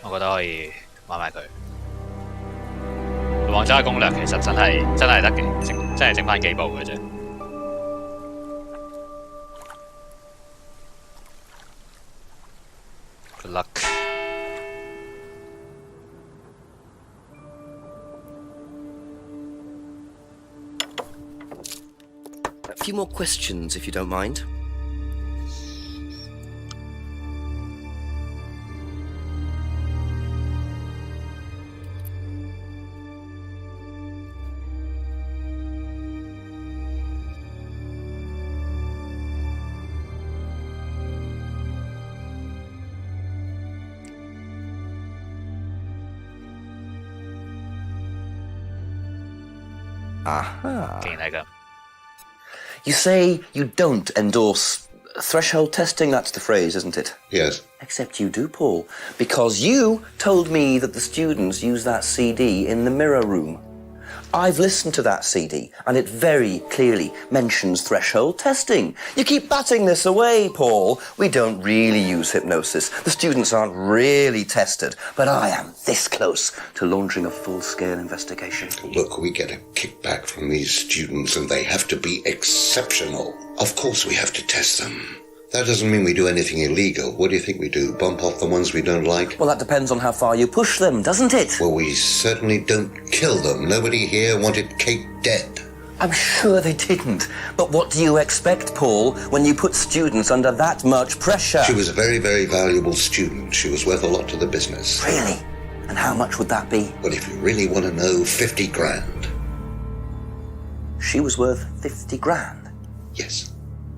我覺得可以買埋佢。王者嘅攻略其實真係得真係剩翻幾步嘅啫。Good luck。A few more questions, if you don't mind. Aha. 竟然係咁。You say you don't endorse threshold testing, that's the phrase, isn't it? Yes. Except you do, Paul, because you told me that the students use that CD in the mirror room. I've listened to that CD, and it very clearly mentions threshold testing. You keep batting this away, Paul. We don't really use hypnosis. The students aren't really tested, but I am this close to launching a full-scale investigation. Look, we get a kickback from these students, and they have to be exceptional. Of course we have to test them. That doesn't mean we do anything illegal. What do you think we do? Bump off the ones we don't like? Well, that depends on how far you push them, doesn't it? Well, we certainly don't kill them. Nobody here wanted Kate dead. I'm sure they didn't. But what do you expect, Paul, when you put students under that much pressure? She was a very, very valuable student. She was worth a lot to the business. Really? And how much would that be? Well, if you really want to know, 50 grand. She was worth 50 grand? Yes.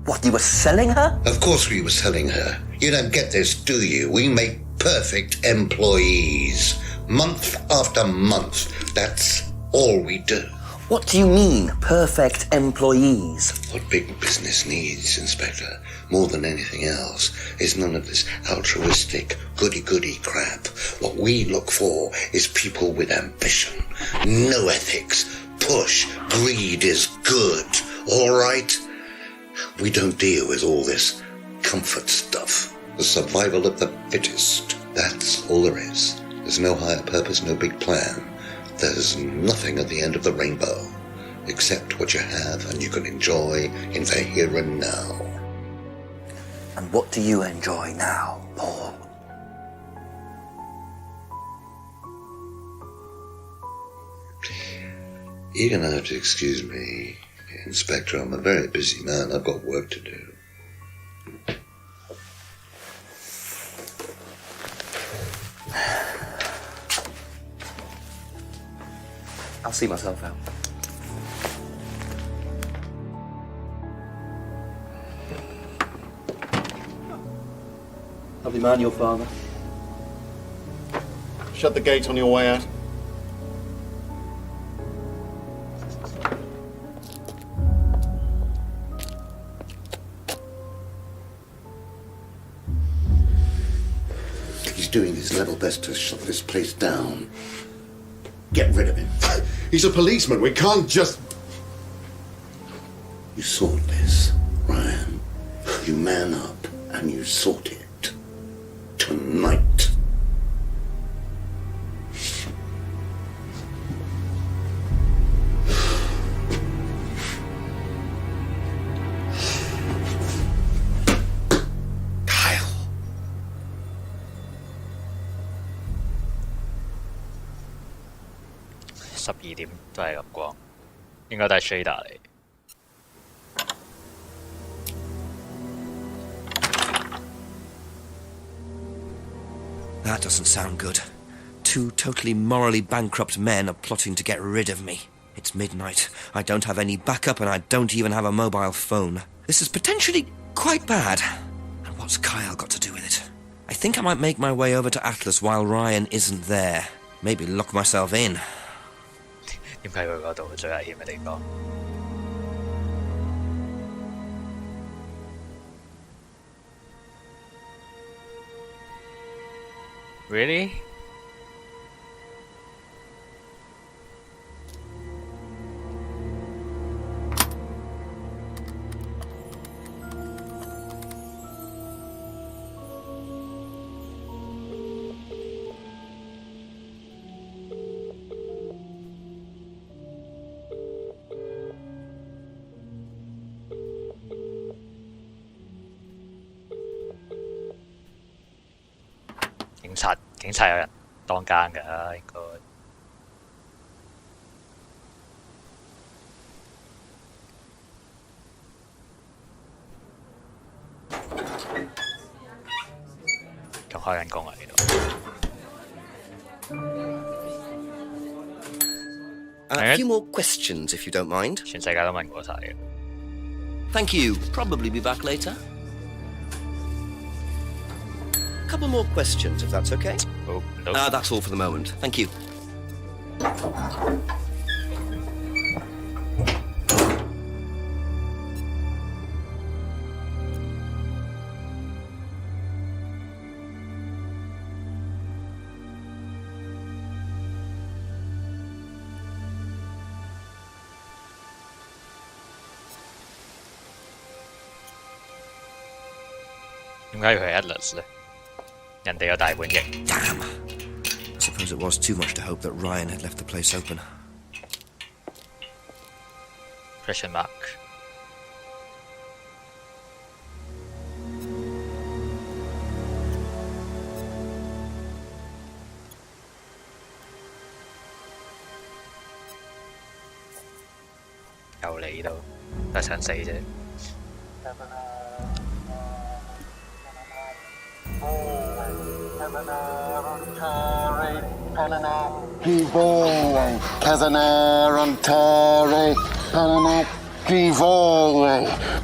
What, you were selling her? Of course we were selling her. You don't get this, do you? We make perfect employees. Month after month. That's all we do. What do you mean, perfect employees? What big business needs, Inspector, more than anything else, is none of this altruistic, goody-goody crap. What we look for is people with ambition, no ethics. Push, greed is good, all right? We don't deal with all this comfort stuff. The survival of the fittest. That's all there is. There's no higher purpose, no big plan. There's nothing at the end of the rainbow, except what you have and you can enjoy in the here and now. And what do you enjoy now, Paul? You're going to have to excuse me, Inspector. I'm a very busy man. I've got work to do. I'll see myself out. Lovely man, your father. Shut the gate on your way out. He's doing his level best to shut this place down. Get rid of him. He's a policeman. We can't just... You sort this, Ryan. You man up and you sort it. Tonight. Kyle. 12點都係咁光，應該都係 shader 嚟。That doesn't sound good. Two totally morally bankrupt men are plotting to get rid of me. It's midnight. I don't have any backup and I don't even have a mobile phone. This is potentially quite bad. And what's Kyle got to do with it? I think I might make my way over to Atlas while Ryan isn't there. Maybe lock myself in. 點解佢嗰度最危險嘅地方？Really？警察有人當更㗎，應該。仲開緊工啊！呢度。A few more questions, if you don't mind. 全世界都問過晒嘅。Thank you. Probably be back later. Couple more questions, if that's okay. Oh, no. That's all for the moment. Thank you. 點解要去 Atlas 呢？人哋有大本營。Damn. I suppose it was too much to hope that Ryan had left the place open. Question mark。又嚟到，都係想死啫。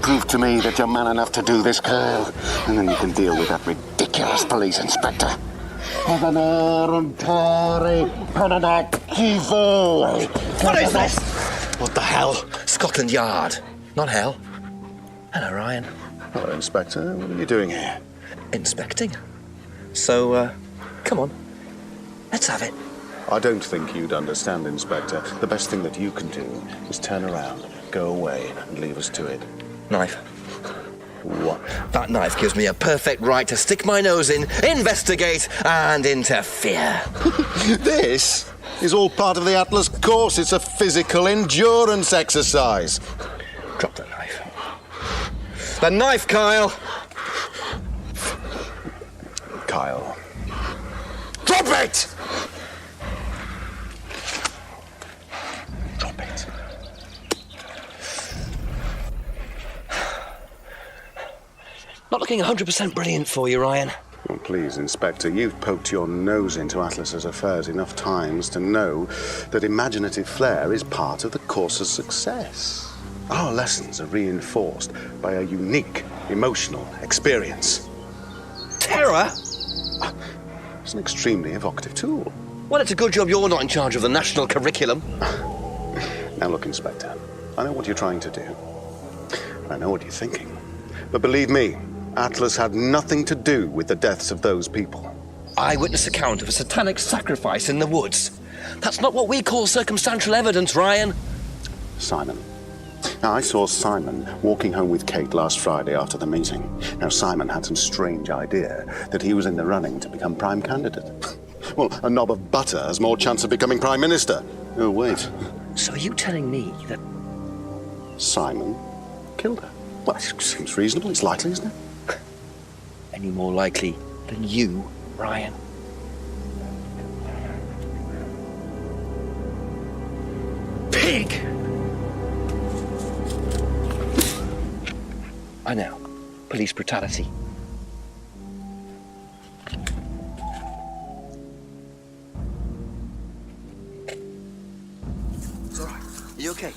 Prove to me that you're man enough to do this, Kyle, and then you can deal with that ridiculous police inspector. What is this? What the hell? Scotland Yard. Not hell. Hello, Ryan. Hello, Inspector. What are you doing here? Inspecting. So, come on. Let's have it. I don't think you'd understand, Inspector. The best thing that you can do is turn around, go away, and leave us to it. Knife. What? That knife gives me a perfect right to stick my nose in, investigate, and interfere. This is all part of the Atlas course. It's a physical endurance exercise. Drop the knife. The knife, Kyle! Kyle. Drop it! Drop it. Not looking 100% brilliant for you, Ryan. Well, please, Inspector, you've poked your nose into Atlas's affairs enough times to know that imaginative flair is part of the course's success. Our lessons are reinforced by a unique emotional experience. Terror? It's an extremely evocative tool. Well, it's a good job you're not in charge of the national curriculum. Now look, Inspector, I know what you're trying to do. I know what you're thinking. But believe me, Atlas had nothing to do with the deaths of those people. Eyewitness account of a satanic sacrifice in the woods. That's not what we call circumstantial evidence, Ryan. Simon. Now, I saw Simon walking home with Kate last Friday after the meeting. Now, Simon had some strange idea that he was in the running to become prime candidate. Well, a knob of butter has more chance of becoming prime minister. Oh, wait. So are you telling me that Simon killed her? Well, it seems reasonable. It's likely, isn't it? any more likely than you, Ryan? Pig! I know. Police brutality. It's all right. Are you okay?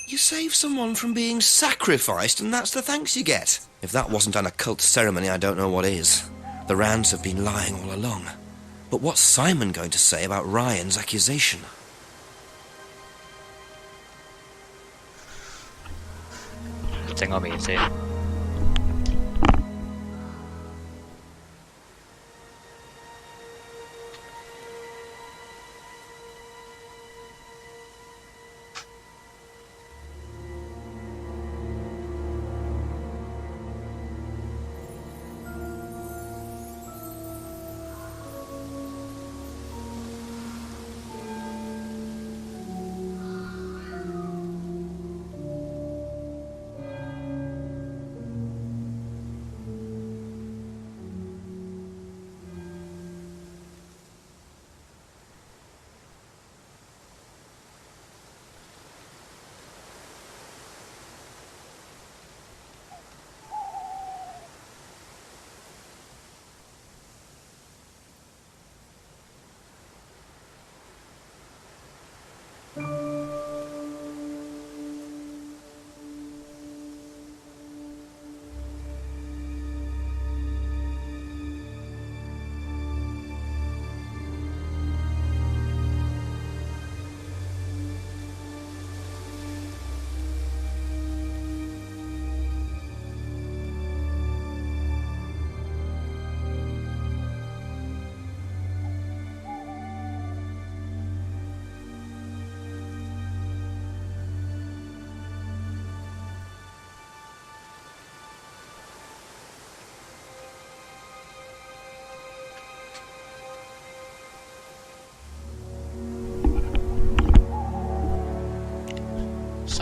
You save someone from being sacrificed, and that's the thanks you get. If that wasn't an occult ceremony, I don't know what is. The Rands have been lying all along. But what's Simon going to say about Ryan's accusation?整個面先。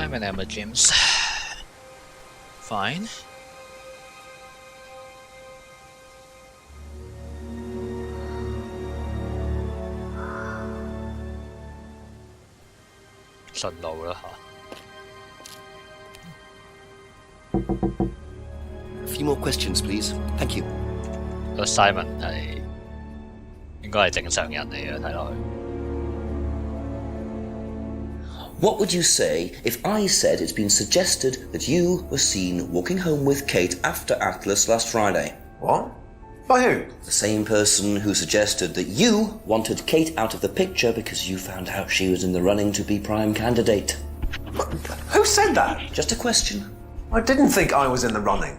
Simon Emma James. Fine. A few more questions, please. Thank you. Simon 係應該係正常人嚟嘅，睇落去。What would you say if I said it's been suggested that you were seen walking home with Kate after Atlas last Friday? What? By who? The same person who suggested that you wanted Kate out of the picture because you found out she was in the running to be prime candidate. Who said that? Just a question. I didn't think I was in the running.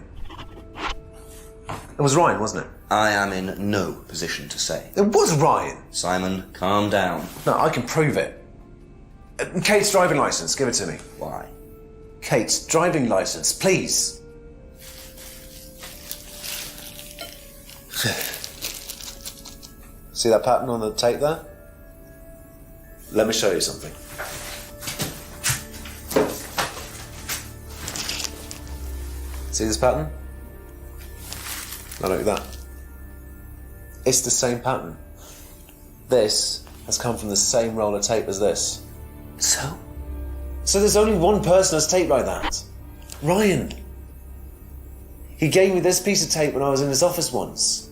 It was Ryan, wasn't it? I am in no position to say. It was Ryan. Simon, calm down. No, I can prove it. Kate's driving licence, give it to me. Why? Kate's driving licence, please. See that pattern on the tape there? Let me show you something. See this pattern? Now look at that. It's the same pattern. This has come from the same roll of tape as this. So? So there's only one person that's tape like that. Ryan. He gave me this piece of tape when I was in his office once.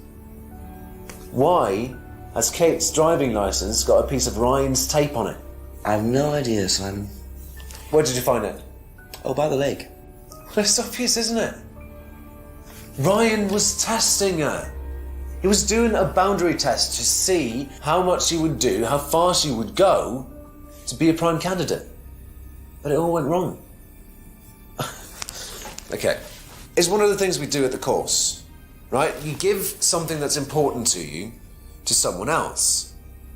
Why has Kate's driving licence got a piece of Ryan's tape on it? I have no idea, Simon. Where did you find it? Oh, by the lake. Well, it's obvious, isn't it? Ryan was testing her. He was doing a boundary test to see how much she would do, how far she would go to be a prime candidate. But it all went wrong. Okay. It's one of the things we do at the course, right? You give something that's important to you to someone else,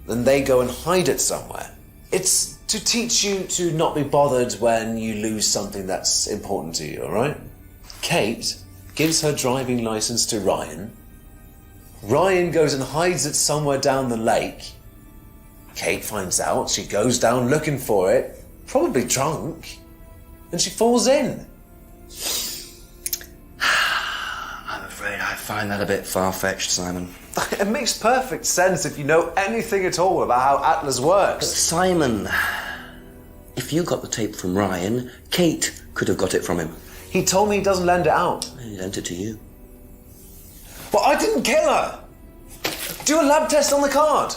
then they go and hide it somewhere. It's to teach you to not be bothered when you lose something that's important to you, all right? Kate gives her driving licence to Ryan. Ryan goes and hides it somewhere down the lake. Kate finds out, she goes down looking for it, probably drunk, and she falls in. I'm afraid I find that a bit far-fetched, Simon. It makes perfect sense if you know anything at all about how Atlas But works. Simon, if you got the tape from Ryan, Kate could have got it from him. He told me he doesn't lend it out. He lent it to you. But I didn't kill her! Do a lab test on the card.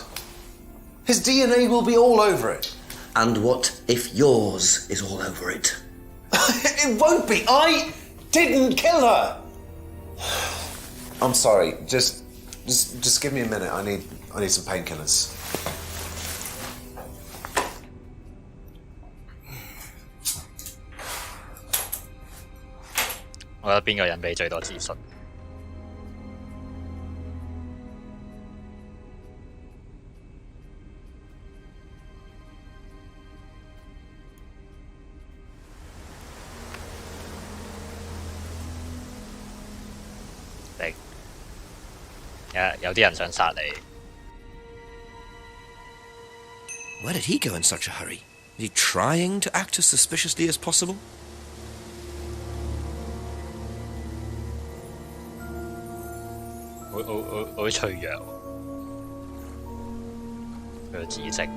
His DNA will be all over it. And what if yours is all over it? It won't be. I didn't kill her. I'm sorry. Just give me a minute. I need some painkillers. I 覺得邊個人俾最多資訊？有啲人想殺你。Where did he go in such a hurry? Is he trying to act as suspiciously as possible?好脆弱喎，佢個知識。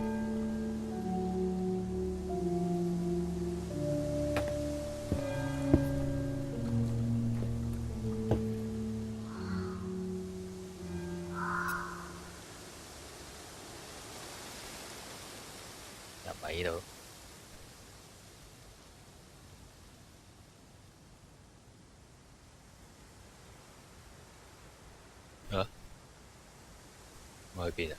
入埋呢度。啊？我去邊啊？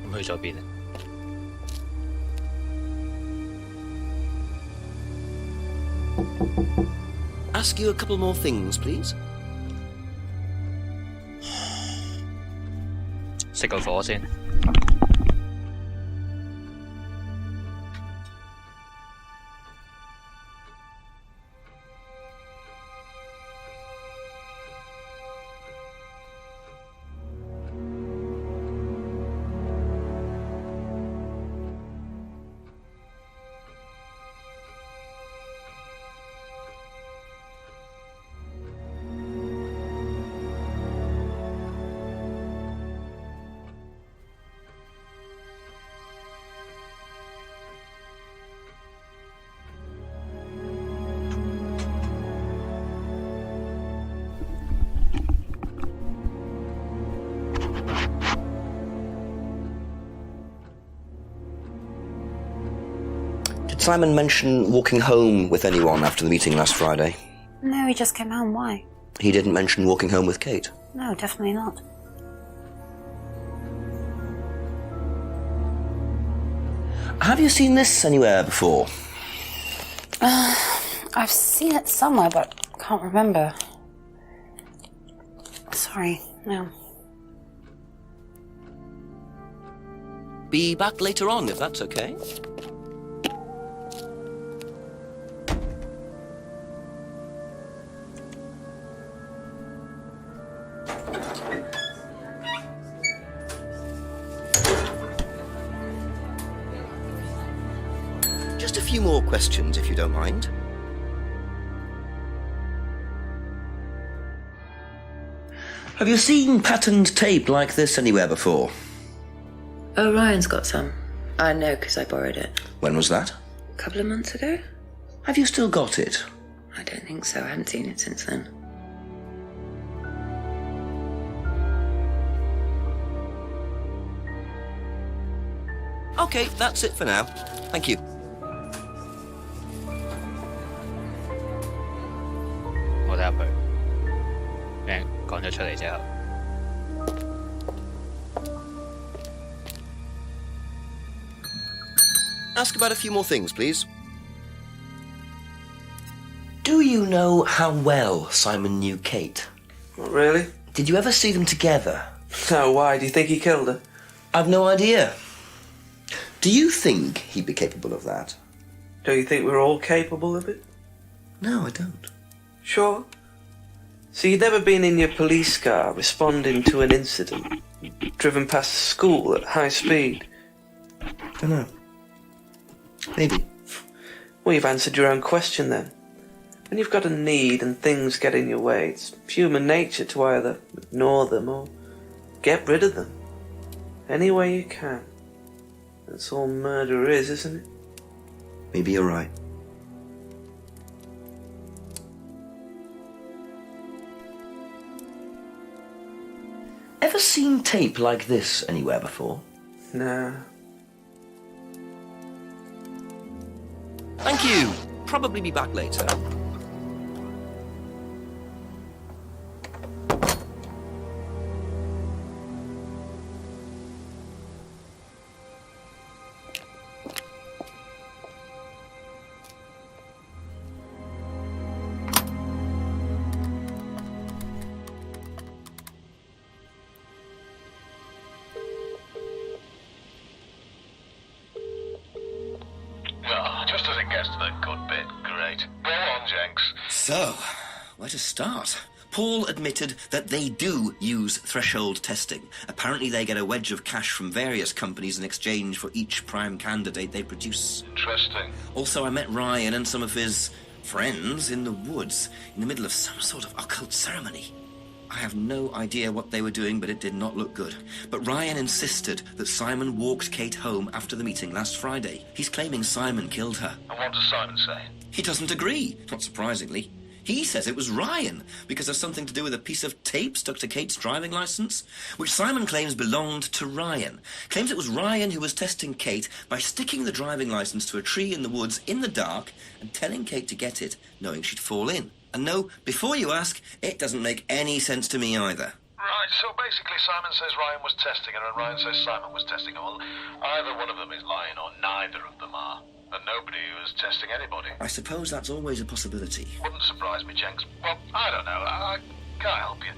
咁去咗邊啊？Ask you a couple more things, please. 熄個火先。Simon mention walking home with anyone after the meeting last Friday? No, he just came home. Why? He didn't mention walking home with Kate? No, definitely not. Have you seen this anywhere before? I've seen it somewhere, but can't remember. Sorry, no. Be back later on, if that's okay. Just a few more questions, if you don't mind. Have you seen patterned tape like this anywhere before? Oh, Ryan's got some. I know, because I borrowed it. When was that? A couple of months ago? Have you still got it? I don't think so. I haven't seen it since then. Okay, that's it for now. Thank you.我睇下佢，咩講咗出嚟之後， Ask about a few more things, please. Do you know how well Simon knew Kate? Not really. Did you ever see them together? No, why? Do you think he killed her? I've no idea. Do you think he'd be capable of that? Do you think we're all capable of it? No, I don't. Sure. So you've never been in your police car responding to an incident, driven past a school at high speed? Don't know. Maybe. Well, you've answered your own question then. When you've got a need and things get in your way, it's human nature to either ignore them or get rid of them. Any way you can. That's all murder is, isn't it? Maybe you're right. Ever seen tape like this anywhere before? No. Thank you. Probably be back later. Just as it gets to the good bit, great. Go on, Jenks. So, where to start? Paul admitted that they do use threshold testing. Apparently they get a wedge of cash from various companies in exchange for each prime candidate they produce. Interesting. Also, I met Ryan and some of his friends in the woods in the middle of some sort of occult ceremony. I have no idea what they were doing, but it did not look good. But Ryan insisted that Simon walked Kate home after the meeting last Friday. He's claiming Simon killed her. And what does Simon say? He doesn't agree, not surprisingly. He says it was Ryan, because of something to do with a piece of tape stuck to Kate's driving licence, which Simon claims belonged to Ryan. Claims it was Ryan who was testing Kate by sticking the driving licence to a tree in the woods in the dark and telling Kate to get it, knowing she'd fall in. And no, before you ask, it doesn't make any sense to me either. Right, so basically Simon says Ryan was testing her and Ryan says Simon was testing her. Well, either one of them is lying or neither of them are. And nobody was testing anybody. I suppose that's always a possibility. Wouldn't surprise me, Jenks. Well, I don't know. I can't help you.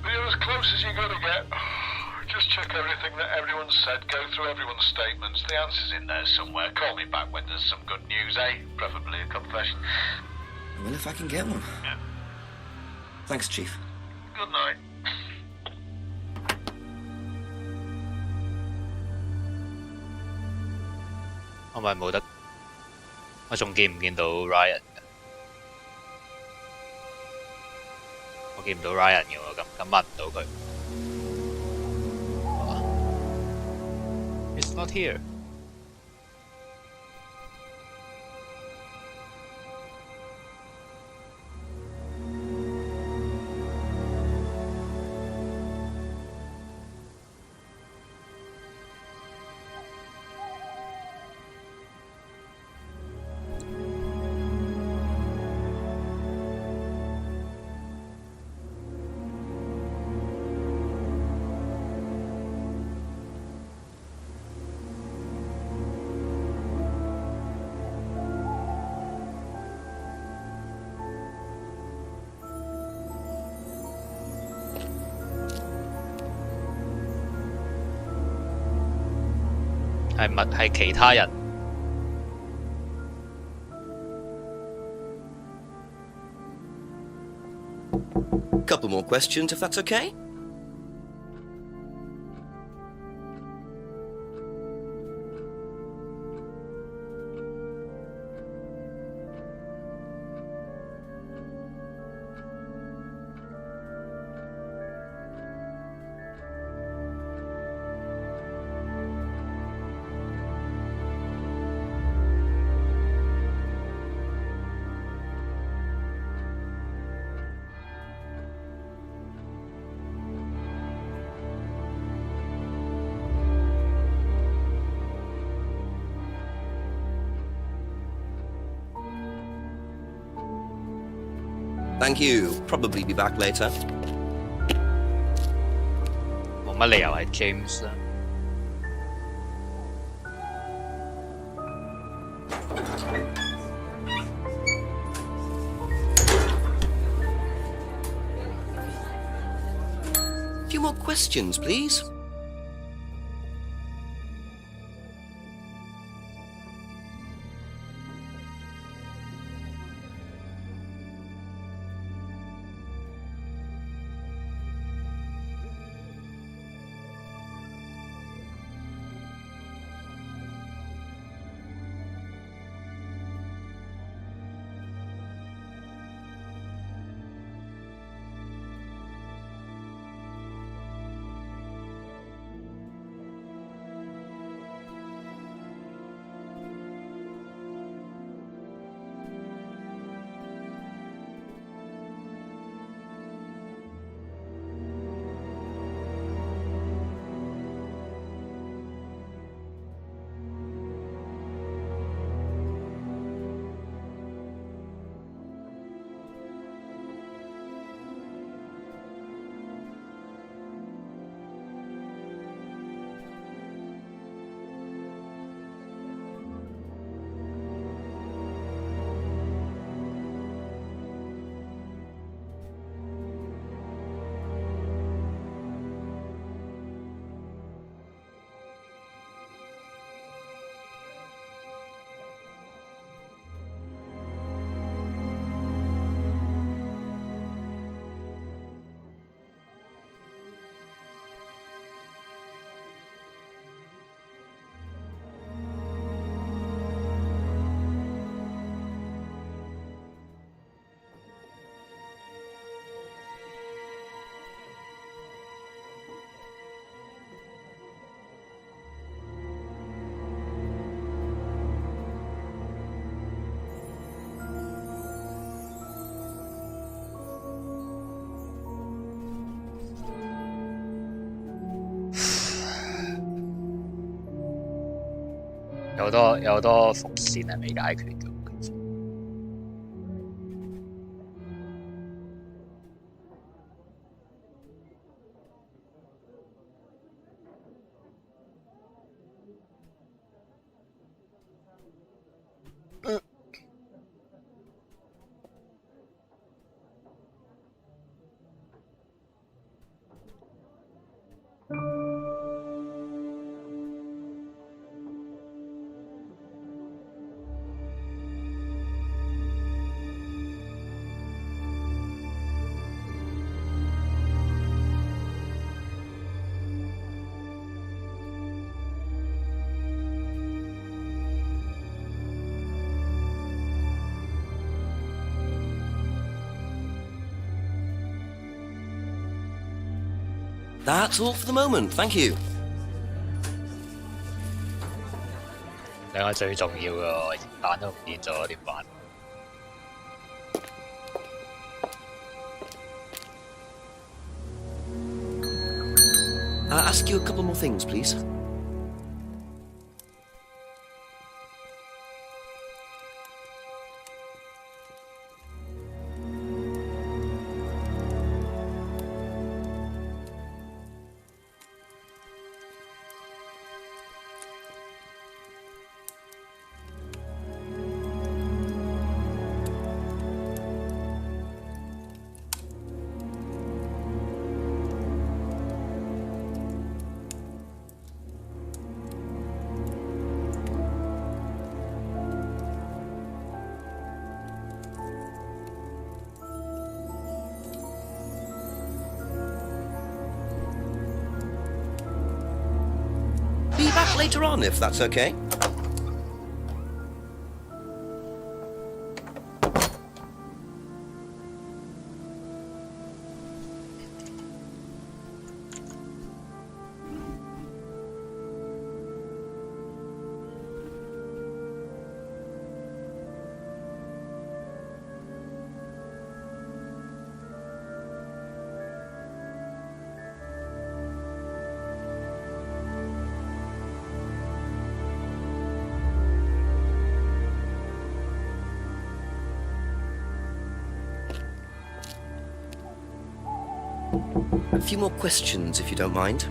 But you're as close as you're going to get. Just check everything that everyone's said. Go through everyone's statements. The answer's in there somewhere. Call me back when there's some good news, eh? Preferably a confession. Well, if I can get one. Yeah. Thanks, Chief. Good night.我咪冇得，我仲見唔見到 Ryan 嘅？我見唔到 Ryan 嘅喎，咁問唔到佢。It's not here。係其他人。Couple more questions, if that's okay? Thank you. Probably be back later. 冇乜理由係 James 啦。Few more questions, please.有好多伏線係未解決嘅。其實That's all for the moment. Thank you. 兩個最重要嘅熱蛋都唔見咗，點辦Ask you a couple more things, please. back later on, if that's okay. A few more questions, if you don't mind.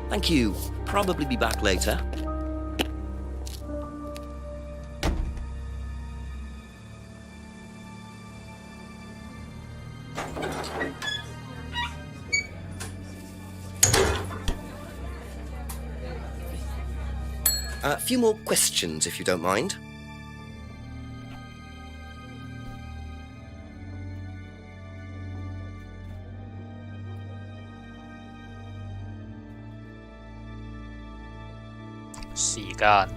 Thank you. Probably be back later. A few more questions, if you don't mind. Sigan.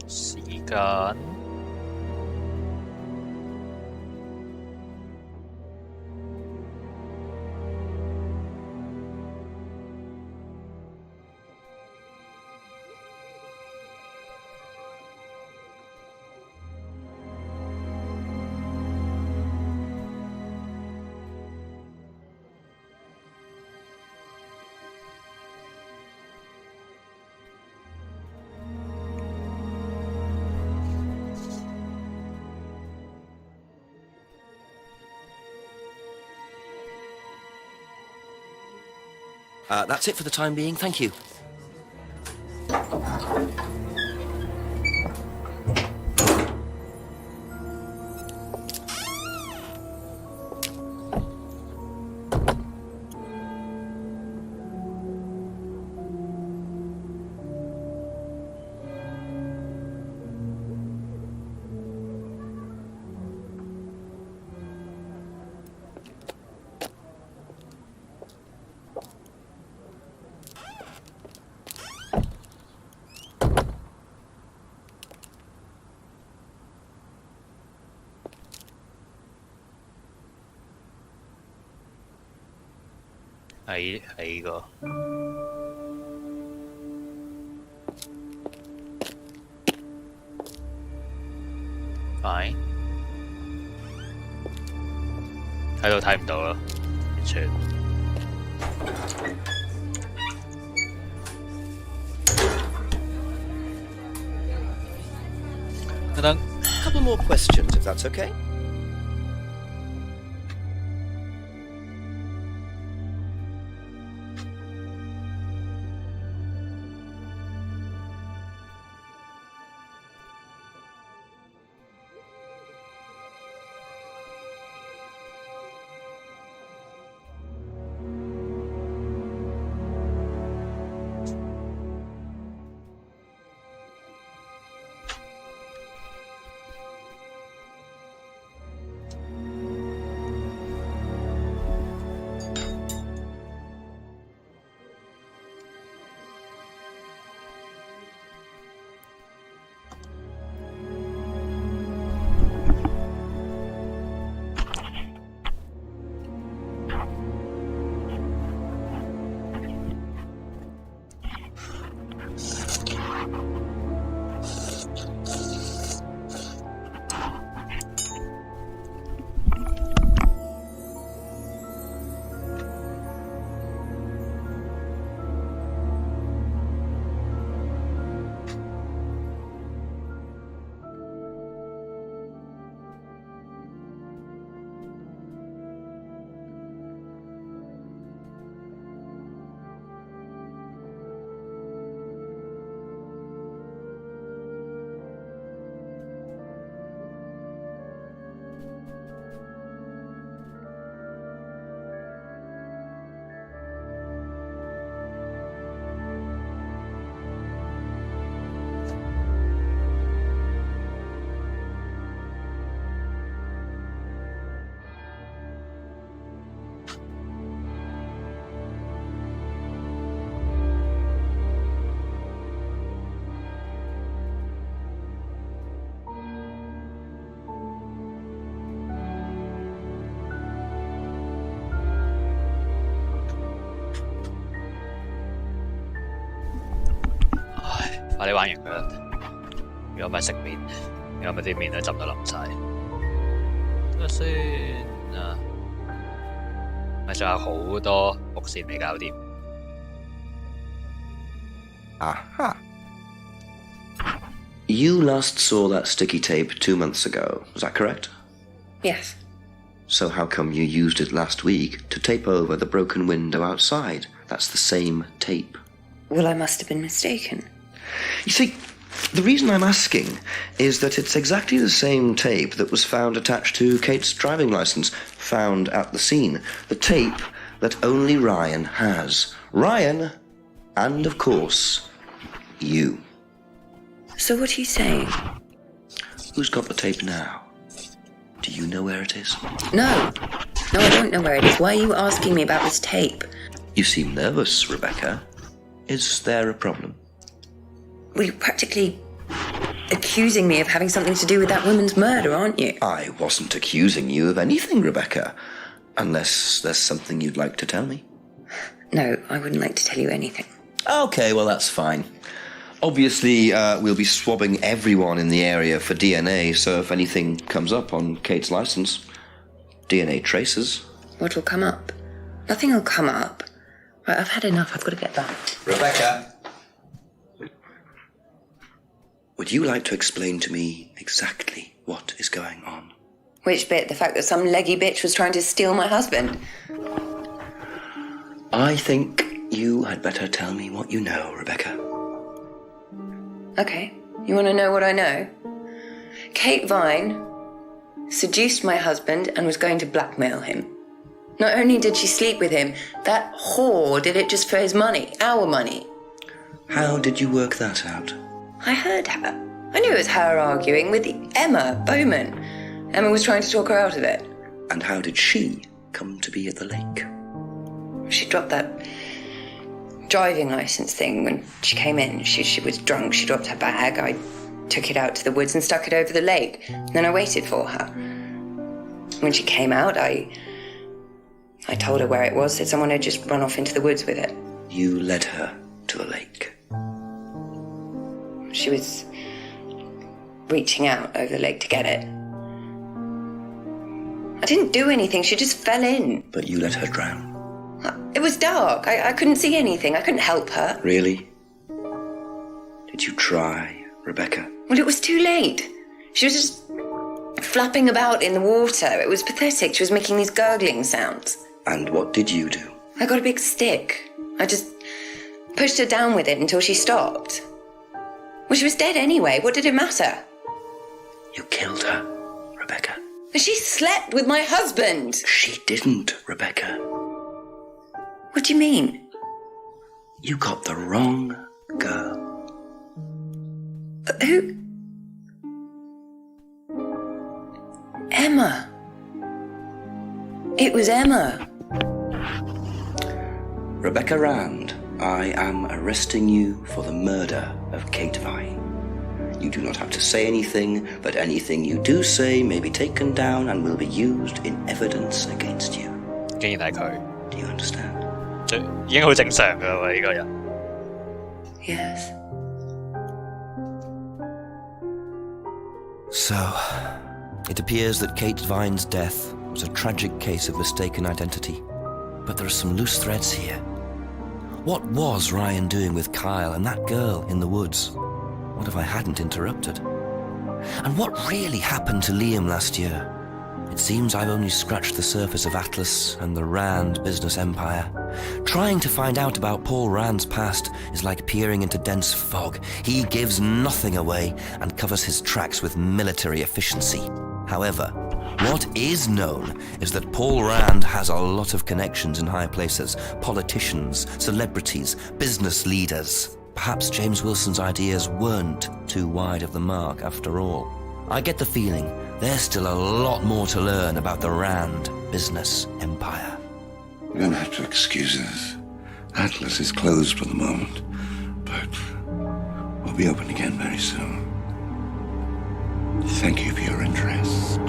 Sigan. That's it for the time being. Thank you. Ahí go. Fine. 喺度睇唔到咯，完全。等等。Couple more questions, if that's okay. 快啲玩完佢啦！如果唔係食麵，如果唔係啲麵都浸到淋晒。等下先啊，咪仲有好多伏線未搞掂。Aha. You last saw that sticky tape 2 months ago, is that correct? Yes. So how come you used it last week to tape over the broken window outside? That's the same tape. Well, I must have been mistaken. You see, the reason I'm asking is that it's exactly the same tape that was found attached to Kate's driving license, found at the scene. The tape that only Ryan has. Ryan, and of course, you. So what are you saying? Who's got the tape now? Do you know where it is? No. No, I don't know where it is. Why are you asking me about this tape? You seem nervous, Rebecca. Is there a problem? Well, you're practically accusing me of having something to do with that woman's murder, aren't you? I wasn't accusing you of anything, Rebecca. Unless there's something you'd like to tell me. No, I wouldn't like to tell you anything. Okay, well, that's fine. Obviously, we'll be swabbing everyone in the area for DNA, so if anything comes up on Kate's license, DNA traces. What'll come up? Nothing will come up. Right, I've had enough. I've got to get back. Rebecca! Would you like to explain to me exactly what is going on? Which bit? The fact that some leggy bitch was trying to steal my husband? I think you had better tell me what you know, Rebecca. Okay, you want to know what I know? Kate Vine seduced my husband and was going to blackmail him. Not only did she sleep with him, that whore did it just for his money, our money. How did you work that out? I heard her. I knew it was her arguing with Emma Bowman. Emma was trying to talk her out of it. And how did she come to be at the lake? She dropped that driving licence thing when she came in. She was drunk, she dropped her bag. I took it out to the woods and stuck it over the lake. Then I waited for her. When she came out, I told her where it was, said someone had just run off into the woods with it. You led her to a lake. She was reaching out over the lake to get it. I didn't do anything, she just fell in. But you let her drown. It was dark. I couldn't see anything. I couldn't help her. Really? Did you try, Rebecca? Well, it was too late. She was just flapping about in the water. It was pathetic. She was making these gurgling sounds. And what did you do? I got a big stick. I just pushed her down with it until she stopped. Well, she was dead anyway. What did it matter? You killed her, Rebecca. She slept with my husband. She didn't, Rebecca. What do you mean? You got the wrong girl. Who? Emma. It was Emma. Rebecca Rand, I am arresting you for the murder of Kate Vine. You do not have to say anything, but anything you do say may be taken down and will be used in evidence against you. 竟然係佢， Do you understand? 已經好正常㗎喎呢個人。Yes. So, it appears that Kate Vine's death was a tragic case of mistaken identity. But there are some loose threads here. What was Ryan doing with Kyle and that girl in the woods? What if I hadn't interrupted? And what really happened to Liam last year? It seems I've only scratched the surface of Atlas and the Rand business empire. Trying to find out about Paul Rand's past is like peering into dense fog. He gives nothing away and covers his tracks with military efficiency. However, what is known is that Paul Rand has a lot of connections in high places. Politicians, celebrities, business leaders. Perhaps James Wilson's ideas weren't too wide of the mark after all. I get the feeling there's still a lot more to learn about the Rand business empire. You're going to have to excuse us. Atlas is closed for the moment, but we'll be open again very soon. Thank you for your interest.